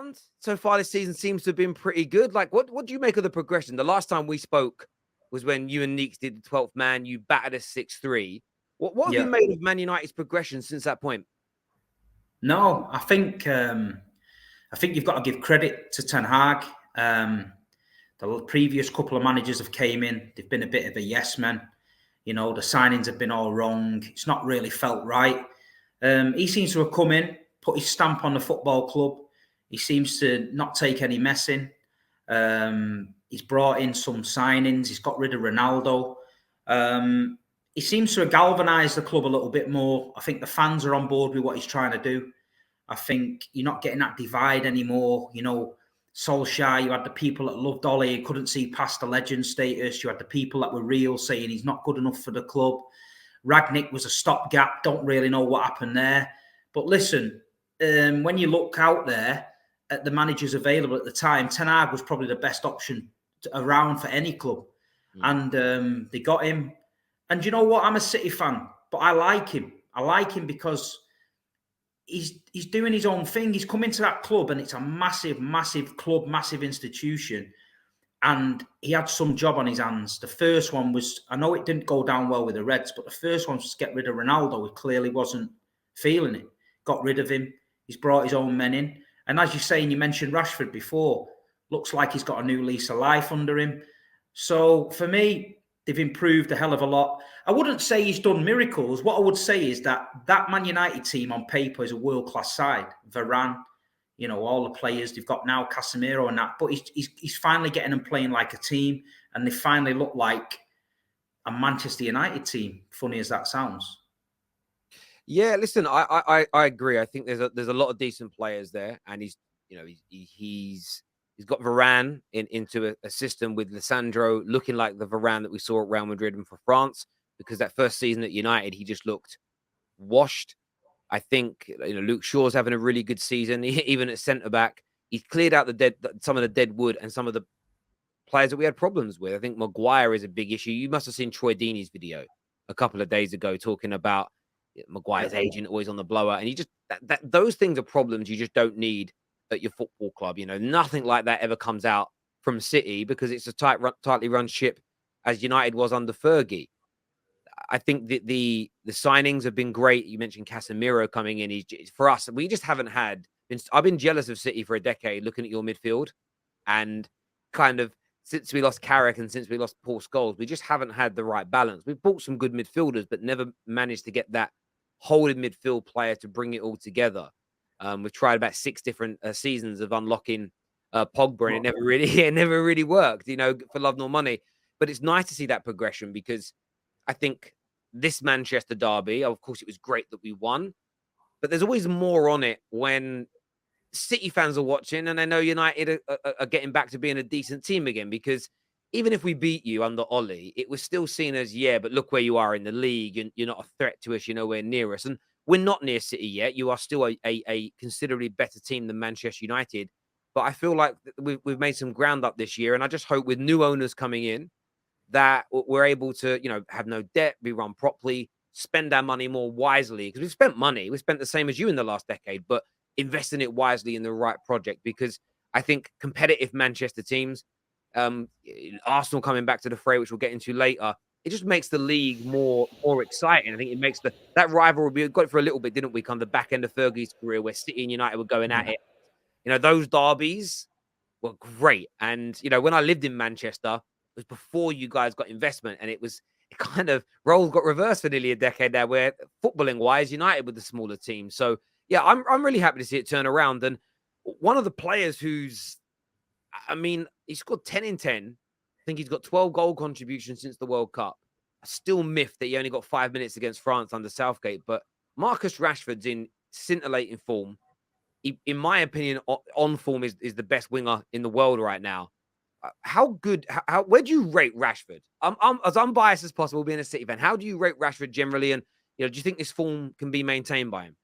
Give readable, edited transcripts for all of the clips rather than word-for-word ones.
around so far this season seems to have been pretty good. Like, what do you make of the progression? The last time we spoke was when you and Neeks did the 12th man. You battered us 6-3. What have you Yeah. made of Man United's progression since that point? No, I think you've got to give credit to Ten Hag. The previous couple of managers have came in. They've been a bit of a yes man. The signings have been all wrong. It's not really felt right. He seems to have come in, put his stamp on the football club. He seems to not take any messing. He's brought in some signings. He's got rid of Ronaldo. He seems to have galvanised the club a little bit more. I think the fans are on board with what he's trying to do. I think you're not getting that divide anymore. Solskjaer, you had the people that loved Ollie and couldn't see past the legend status. You had the people that were real saying he's not good enough for the club. Ragnick was a stopgap. Don't really know what happened there. But listen, when you look out there at the managers available at the time, Ten Hag was probably the best option around for any club. And they got him. And you know what? I'm a City fan, but I like him. I like him because he's doing his own thing. He's come into that club and it's a massive, massive club, massive institution. And he had some job on his hands. The first one was, I know it didn't go down well with the Reds, but the first one was to get rid of Ronaldo. He clearly wasn't feeling it. Got rid of him. He's brought his own men in. And as you say, and you mentioned Rashford before, looks like he's got a new lease of life under him. So for me, they've improved a hell of a lot. I wouldn't say he's done miracles. What I would say is that Man United team on paper is a world-class side. Varane, all the players they've got now, Casemiro and that. But he's finally getting them playing like a team, and they finally look like a Manchester United team, funny as that sounds. Yeah, listen, I agree. I think there's a lot of decent players there, and he's got Varane into a system with Lisandro looking like the Varane that we saw at Real Madrid and for France, because that first season at United, he just looked washed. I think Luke Shaw's having a really good season, even at centre-back. He's cleared out some of the dead wood and some of the players that we had problems with. I think Maguire is a big issue. You must have seen Troy Deeney's video a couple of days ago talking about Maguire's agent always on the blower. And those things are problems you just don't need at your football club. Nothing like that ever comes out from City because it's a tightly run ship as United was under Fergie. I think the signings have been great. You mentioned Casemiro coming in. For us, we just haven't had. I've been jealous of City for a decade looking at your midfield, and kind of since we lost Carrick and since we lost Paul Scholes, we just haven't had the right balance. We've bought some good midfielders, but never managed to get that holding midfield player to bring it all together. We've tried about 6 different seasons of unlocking Pogba, and it never really worked, for love nor money. But it's nice to see that progression because I think this Manchester derby, of course, it was great that we won, but there's always more on it when City fans are watching and they know United are getting back to being a decent team again, because even if we beat you under Ollie, it was still seen as, but look where you are in the league and you're not a threat to us, you're nowhere near us. And we're not near City yet. You are still a considerably better team than Manchester United. But I feel like we've made some ground up this year. And I just hope with new owners coming in that we're able to, have no debt, be run properly, spend our money more wisely. Because we've spent money. We've spent the same as you in the last decade, but investing it wisely in the right project. Because I think competitive Manchester teams, Arsenal coming back to the fray, which we'll get into later, it just makes the league more exciting. I think it makes that rivalry. We got it for a little bit, didn't we? Kind of the back end of Fergie's career, where City and United were going at it. Those derbies were great. And when I lived in Manchester, it was before you guys got investment, and it kind of roles got reversed for nearly a decade there, where footballing wise, United were the smaller team. So yeah, I'm really happy to see it turn around. And one of the players he scored 10 in 10. I think he's got 12 goal contributions since the World Cup. I still miffed that he only got 5 minutes against France under Southgate. But Marcus Rashford's in scintillating form. In my opinion, on form is the best winger in the world right now. Where do you rate Rashford? I'm as unbiased as possible, being a City fan. How do you rate Rashford generally? And do you think this form can be maintained by him?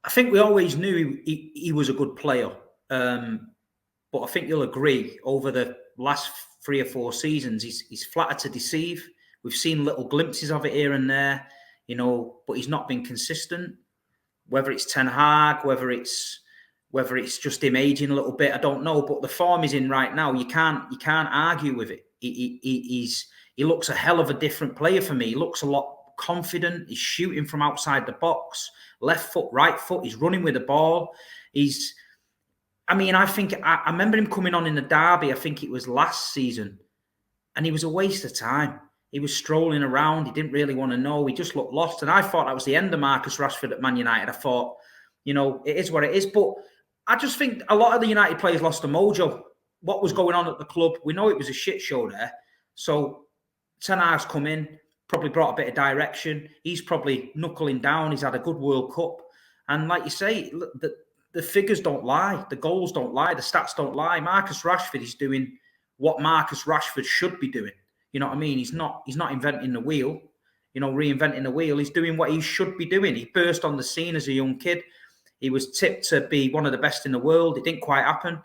I think we always knew he was a good player. But I think you'll agree, over the last 3 or 4 seasons, he's flattered to deceive. We've seen little glimpses of it here and there, but he's not been consistent. Whether it's Ten Hag, whether it's Whether it's just him aging a little bit, I don't know. But the form he's in right now, you can't argue with it. He looks a hell of a different player for me. He looks a lot confident. He's shooting from outside the box, left foot, right foot. He's running with the ball. I remember him coming on in the derby. I think it was last season, and he was a waste of time. He was strolling around. He didn't really want to know. He just looked lost. And I thought that was the end of Marcus Rashford at Man United. I thought, it is what it is. But I just think a lot of the United players lost the mojo. What was going on at the club? We know it was a shit show there. So Ten Hag's come in, probably brought a bit of direction. He's probably knuckling down. He's had a good World Cup. And like you say, the figures don't lie. The goals don't lie. The stats don't lie. Marcus Rashford is doing what Marcus Rashford should be doing. You know what I mean? He's not inventing the wheel, reinventing the wheel. He's doing what he should be doing. He burst on the scene as a young kid. He was tipped to be one of the best in the world. It didn't quite happen.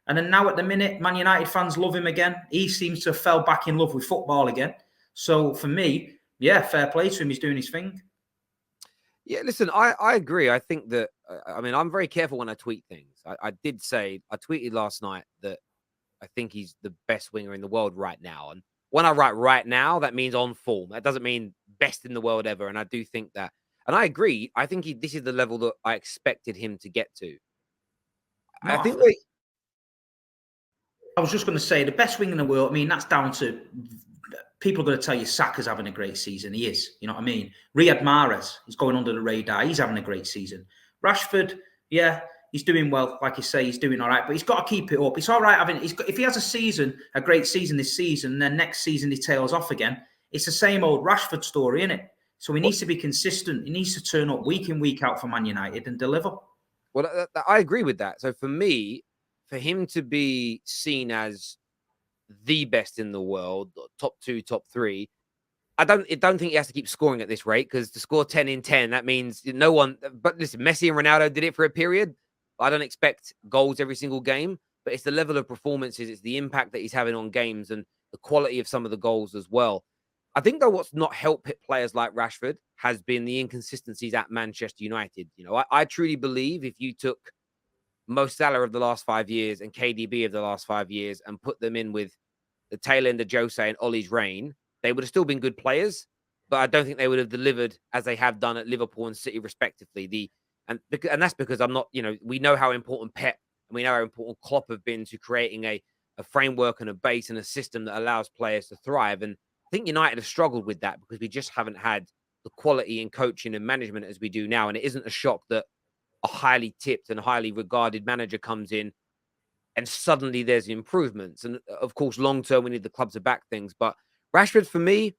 And then now at the minute, Man United fans love him again. He seems to have fell back in love with football again. So for me, yeah, fair play to him. He's doing his thing. Yeah, listen, I agree. I think that, I'm very careful when I tweet things. I tweeted last night that I think he's the best winger in the world right now. And when I write right now, that means on form. That doesn't mean best in the world ever. And I do think that. And I agree. I think this is the level that I expected him to get to. I was just going to say the best winger in the world. I mean, that's down to people are going to tell you Saka's having a great season. He is. You know what I mean? Riyad Mahrez is going under the radar. He's having a great season. Rashford, yeah, he's doing well. Like you say, he's doing all right. But he's got to keep it up. It's all right if he has a great season this season, and then next season he tails off again, it's the same old Rashford story, isn't it? So he needs to be consistent. He needs to turn up week in, week out for Man United and deliver. Well, I agree with that. So for me, for him to be seen as the best in the world, top 2, top 3, I don't think he has to keep scoring at this rate, because to score 10 in 10, that means no one. But listen, Messi and Ronaldo did it for a period. I don't expect goals every single game, but it's the level of performances, it's the impact that he's having on games, and the quality of some of the goals as well. I think, though, what's not helped players like Rashford has been the inconsistencies at Manchester United. I truly believe if you took Mo Salah of the last 5 years and KDB of the last 5 years and put them in with the tail end of Jose and Ollie's reign, they would have still been good players, but I don't think they would have delivered as they have done at Liverpool and City, respectively. And that's because I'm not, we know how important Pep and we know how important Klopp have been to creating a framework and a base and a system that allows players to thrive. And I think United have struggled with that because we just haven't had the quality in coaching and management as we do now. And it isn't a shock that a highly tipped and highly regarded manager comes in and suddenly there's improvements. And of course, long term, we need the club to back things. But Rashford, for me,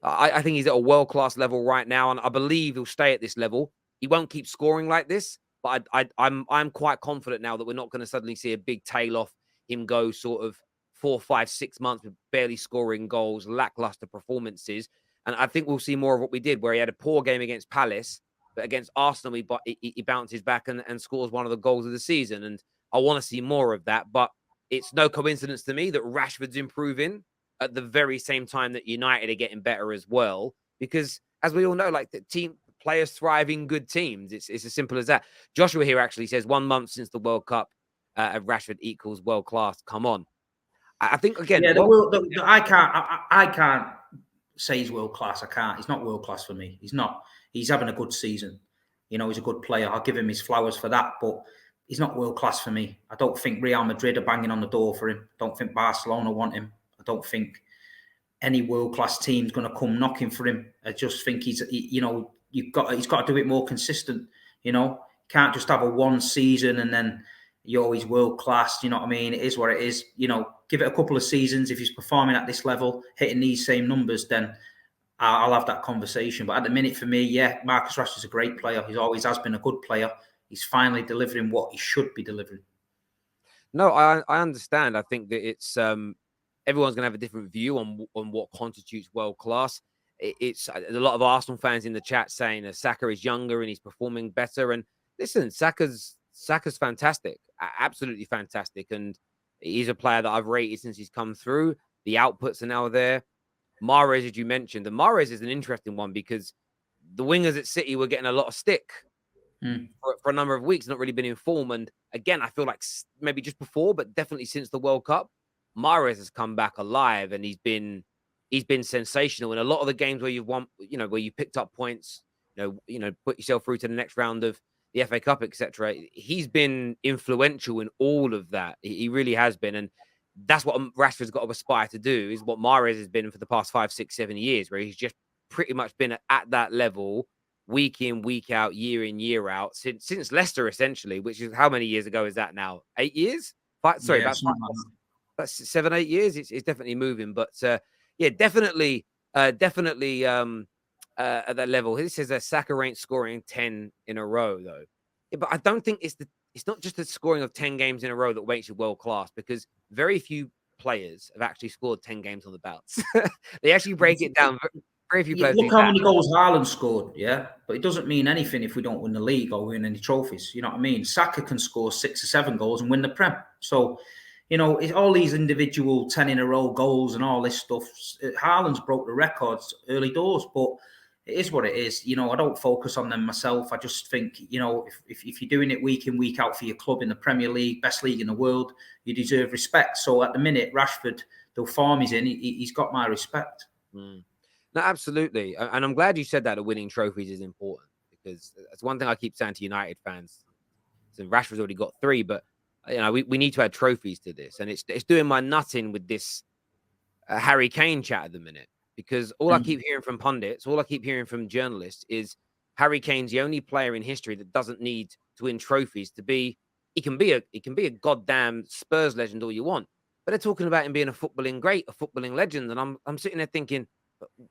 I think he's at a world-class level right now, and I believe he'll stay at this level. He won't keep scoring like this, but I'm quite confident now that we're not going to suddenly see a big tail off, him go sort of 4, 5, 6 months with barely scoring goals, lackluster performances. And I think we'll see more of what we did, where he had a poor game against Palace, but against Arsenal, he bounces back and scores one of the goals of the season. And I want to see more of that. But it's no coincidence to me that Rashford's improving at the very same time that United are getting better as well. Because as we all know, like, the team players thrive in good teams. It's as simple as that. Joshua here actually says 1 month since the World Cup, Rashford equals world class. Come on. I think, again, yeah, I can't say he's world class. I can't. He's not world class for me. He's not. He's having a good season. He's a good player. I'll give him his flowers for that. But he's not world class for me. I don't think Real Madrid are banging on the door for him. I don't think Barcelona want him. I don't think any world class team's going to come knocking for him. I just think he's got to do it more consistent. Can't just have a one season and then you're always world class. You know what I mean? It is what it is. Give it a couple of seasons. If he's performing at this level, hitting these same numbers, then I'll have that conversation. But at the minute, for me, yeah, Marcus Rashford's a great player. He always has been a good player. He's finally delivering what he should be delivering. No, I understand. I think that it's everyone's going to have a different view on what constitutes world class. It's a lot of Arsenal fans in the chat saying that Saka is younger and he's performing better. And listen, Saka's fantastic, absolutely fantastic, and he's a player that I've rated since he's come through. The outputs are now there. Mahrez, as you mentioned, and Mahrez is an interesting one because the wingers at City were getting a lot of stick. for a number of weeks, not really been in form. And again, I feel like maybe just before, but definitely since the World Cup, Mahrez has come back alive, and he's been sensational in a lot of the games where you've won, where you picked up points, put yourself through to the next round of the FA Cup, etc. He's been influential in all of that. He really has been, and that's what Rashford's got to aspire to do. Is what Mahrez has been for the past 5, 6, 7 years, where he's just pretty much been at that level week in, week out, year in, year out, since Leicester, essentially, which is how many years ago is that now? 8 years? Sorry, Yeah, about something like that. that's 7, 8 years. It's definitely moving, but yeah, definitely, at that level. This says that Saka ain't scoring 10 in a row, though. Yeah, but I don't think it's not just the scoring of 10 games in a row that makes you world class, because very few players have actually scored 10 games on the bounce. They actually break it down. Very few players do Look how that. many goals Haaland scored, yeah? But it doesn't mean anything if we don't win the league or win any trophies. You know what I mean? Saka can score 6 or 7 goals and win the Prem. So, it's all these individual 10 in a row goals and all this stuff. Haaland's broke the records early doors, but it is what it is. I don't focus on them myself. I just think, if you're doing it week in, week out for your club in the Premier League, best league in the world, you deserve respect. So at the minute, Rashford, the form he's in, he's got my respect. Mm. No, absolutely. And I'm glad you said that winning trophies is important, because that's one thing I keep saying to United fans. So Rashford's already got 3, but we need to add trophies to this. And it's doing my nutting with this Harry Kane chat at the minute, because all I keep hearing from pundits, all I keep hearing from journalists is Harry Kane's the only player in history that doesn't need to win trophies to be. He can be a goddamn Spurs legend all you want, but they're talking about him being a footballing great, a footballing legend, and I'm sitting there thinking,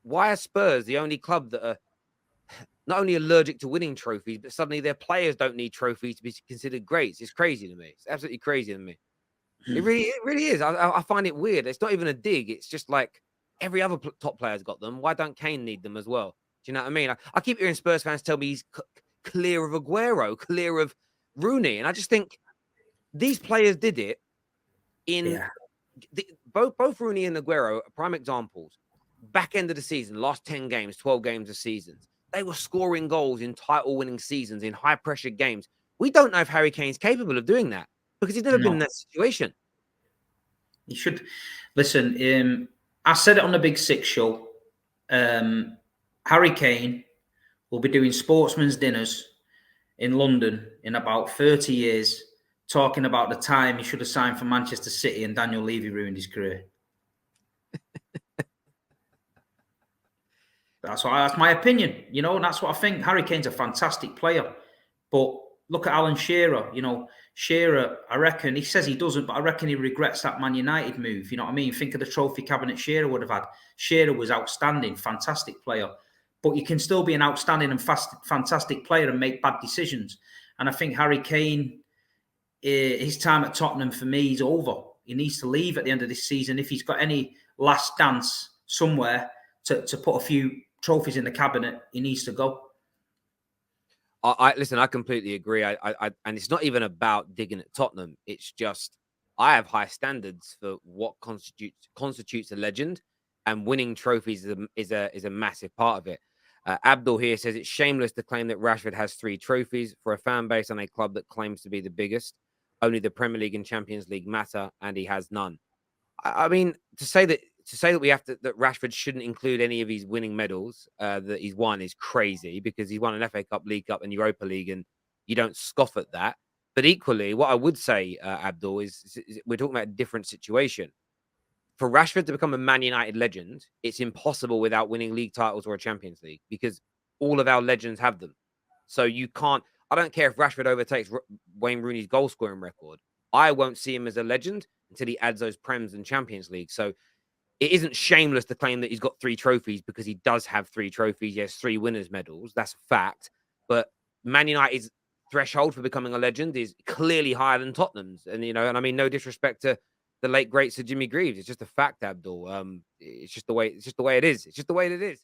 why are Spurs the only club that are not only allergic to winning trophies, but suddenly their players don't need trophies to be considered greats? It's crazy to me. It's absolutely crazy to me. It really is. I find it weird. It's not even a dig. It's just like every other top player's got them. Why don't Kane need them as well? Do you know what I mean? I keep hearing Spurs fans tell me he's clear of Aguero, clear of Rooney, and I just think these players did it in both Rooney and Aguero are prime examples. Back end of the season, last 10 games, 12 games of seasons, they were scoring goals in title-winning seasons, in high-pressure games. We don't know if Harry Kane's capable of doing that, because he's never been in that situation. You should listen. I said it on the Big Six show. Harry Kane will be doing sportsman's dinners in London in about 30 years, talking about the time he should have signed for Manchester City and Daniel Levy ruined his career. That's my opinion, and that's what I think. Harry Kane's a fantastic player, but look at Alan Shearer. Shearer, I reckon, he says he doesn't, but I reckon he regrets that Man United move. You know what I mean? Think of the trophy cabinet Shearer would have had. Shearer was outstanding, fantastic player, but you can still be an outstanding and fantastic player and make bad decisions. And I think Harry Kane, his time at Tottenham, for me, is over. He needs to leave at the end of this season if he's got any last dance somewhere to put a few trophies in the cabinet. He needs to go. Listen, I completely agree. And it's not even about digging at Tottenham. It's just I have high standards for what constitutes a legend, and winning trophies is a massive part of it. Abdul here says it's shameless to claim that Rashford has 3 trophies for a fan base and a club that claims to be the biggest. Only the Premier League and Champions League matter, and he has none. I mean, to say that that Rashford shouldn't include any of his winning medals that he's won is crazy, because he's won an FA Cup, League Cup, and Europa League, and you don't scoff at that. But equally, what I would say, Abdul, is we're talking about a different situation. For Rashford to become a Man United legend, it's impossible without winning league titles or a Champions League, because all of our legends have them. So you can't. I don't care if Rashford overtakes Wayne Rooney's goal scoring record. I won't see him as a legend until he adds those Prems and Champions League. So it isn't shameless to claim that he's got 3 trophies, because he does have 3 trophies. Yes, 3 winners' medals. That's a fact. But Man United's threshold for becoming a legend is clearly higher than Tottenham's. And, and I mean, no disrespect to the late great Sir Jimmy Greaves. It's just a fact, Abdul. It's just the way it is. It's just the way it is.